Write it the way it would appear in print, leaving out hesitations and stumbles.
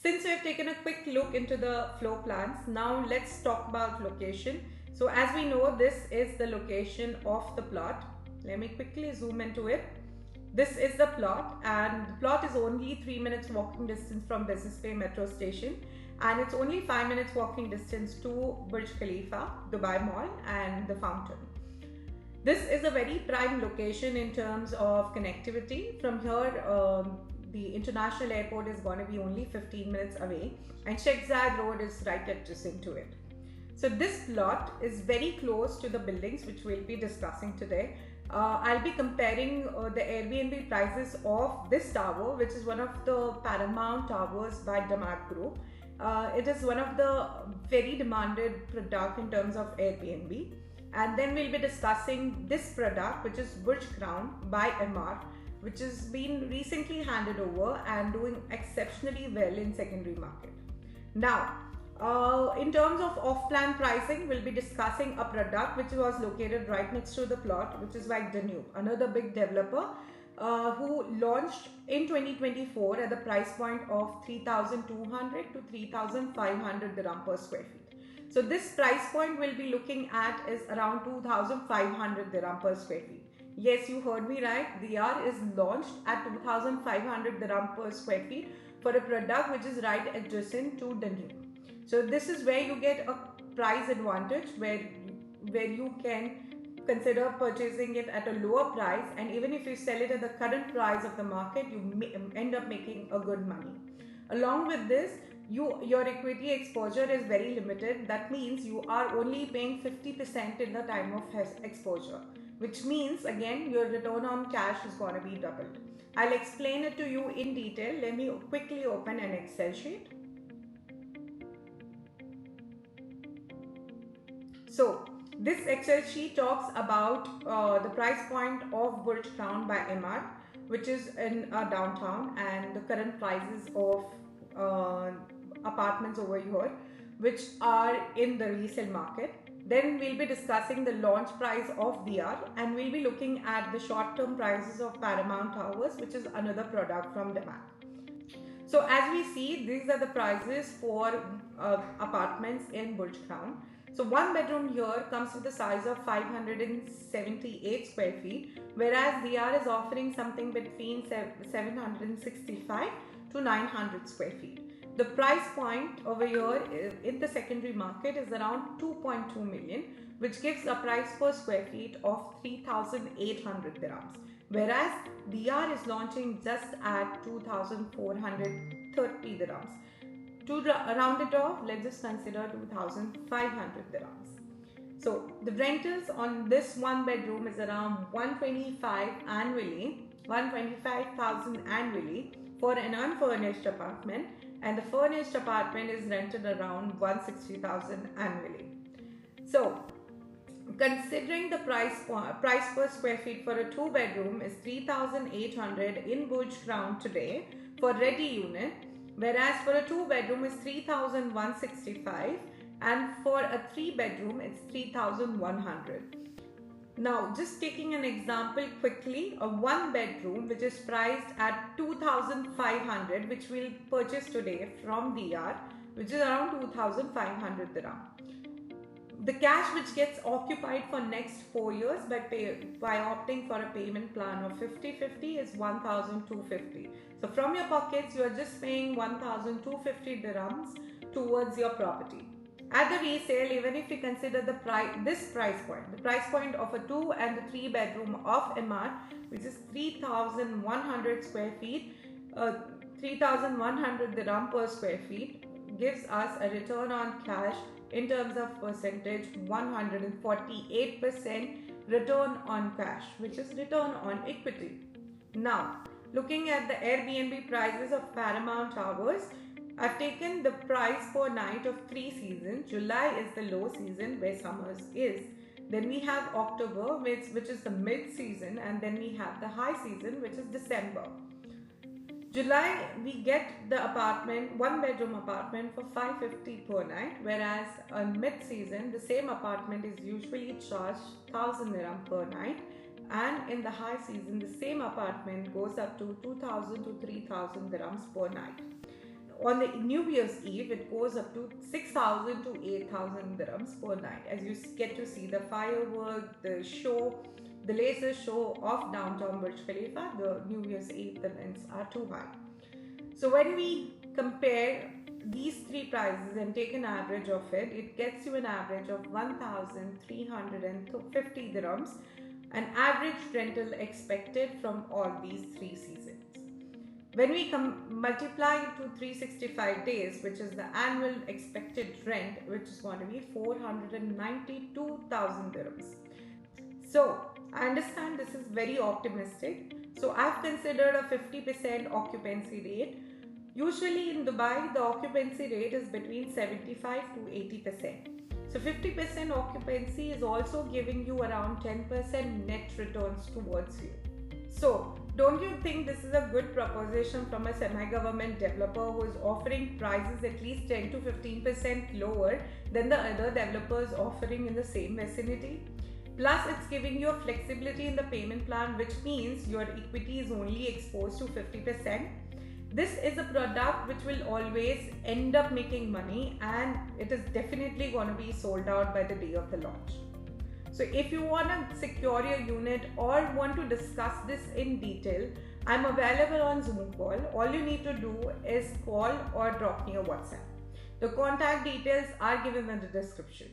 Since we have taken a quick look into the floor plans, now let's talk about location. So as we know, this is the location of the plot. Let me quickly zoom into it. This is the plot, and the plot is only 3 minutes walking distance from Business Bay metro station, and it's only 5 minutes walking distance to Burj Khalifa, Dubai Mall, and the fountain. This is a very prime location in terms of connectivity. From here, the international airport is going to be only 15 minutes away, and Sheikh Zayed Road is right adjacent to it. So this plot is very close to the buildings which we'll be discussing today. I'll be comparing the Airbnb prices of this tower, which is one of the paramount towers by Deyaar Group. It is one of the very demanded product in terms of Airbnb. And then we'll be discussing this product, which is Burj Crown by Emaar, which has been recently handed over and doing exceptionally well in secondary market. Now, in terms of off-plan pricing, we'll be discussing a product which was located right next to the plot, which is by Danube, another big developer who launched in 2024 at the price point of 3,200 to 3,500 dirham per square feet. So this price point we'll be looking at is around 2,500 dirham per square feet. Yes, you heard me right. Deyaar is launched at 2,500 dirham per square feet for a product which is right adjacent to Danube. So this is where you get a price advantage where you can consider purchasing it at a lower price, and even if you sell it at the current price of the market, you end up making a good money. Along with this, your equity exposure is very limited. That means you are only paying 50% in the time of exposure, which means again your return on cash is going to be doubled. I'll explain it to you in detail. Let me quickly open an Excel sheet. So this Excel sheet talks about the price point of Burj Crown by Emaar, which is in downtown, and the current prices of apartments over here, which are in the resale market. Then we'll be discussing the launch price of Deyaar, and we'll be looking at the short-term prices of Paramount Towers, which is another product from Deyaar. So as we see, these are the prices for apartments in Burj Crown. So one bedroom here comes with a size of 578 square feet, whereas Deyaar is offering something between 765 to 900 square feet. The price point over here in the secondary market is around 2.2 million, which gives a price per square feet of 3,800 dirhams. Whereas Deyaar is launching just at 2,430 dirhams. To round it off, let's just consider 2,500 dirhams. So the rentals on this one bedroom is around 125,000 annually for an unfurnished apartment, and the furnished apartment is rented around 160,000 annually. So considering the price per square feet for a 2-bedroom is 3,800 in Burj Crown today for ready unit, whereas for a 2-bedroom is 3,165, and for a 3-bedroom it's 3,100. Now, just taking an example quickly, a 1-bedroom which is priced at 2,500, which we'll purchase today from Deyaar, which is around 2,500 dirham. The cash which gets occupied for next 4 years by opting for a payment plan of 50-50 is 1,250. So from your pockets, you are just paying 1,250 dirhams towards your property. At the resale, even if you consider the price point of a 2 and the 3 bedroom of Emaar, which is 3,100 square feet, 3,100 dirham per square feet, gives us a return on cash in terms of percentage 148% return on cash, which is return on equity. Now, looking at the Airbnb prices of Paramount Towers, I've taken the price per night of 3 seasons. July is the low season where summers is. Then we have October, which is the mid-season, and then we have the high season, which is December. July, we get the apartment, 1-bedroom apartment for 550 per night, whereas on mid-season, the same apartment is usually charged 1,000 dirham per night, and in the high season, the same apartment goes up to 2,000 to 3,000 dirhams per night. on the New Year's Eve, it goes up to 6,000 to 8,000 dirhams per night, as you get to see the firework, the show, the laser show of downtown Burj Khalifa. The New Year's Eve, the rents are too high. So when we compare these three prices and take an average of it, it gets you an average of 1,350 dirhams, an average rental expected from all these three seasons. When we multiply it to 365 days, which is the annual expected rent, which is going to be 492,000 dirhams. So I understand this is very optimistic. So I've considered a 50% occupancy rate. Usually in Dubai, the occupancy rate is between 75 to 80%. So 50% occupancy is also giving you around 10% net returns towards you. So don't you think this is a good proposition from a semi-government developer who is offering prices at least 10 to 15% lower than the other developers offering in the same vicinity? Plus, it's giving you a flexibility in the payment plan, which means your equity is only exposed to 50%. This is a product which will always end up making money, and it is definitely going to be sold out by the day of the launch. So if you want to secure your unit or want to discuss this in detail, I'm available on Zoom call. All you need to do is call or drop me a WhatsApp. The contact details are given in the description.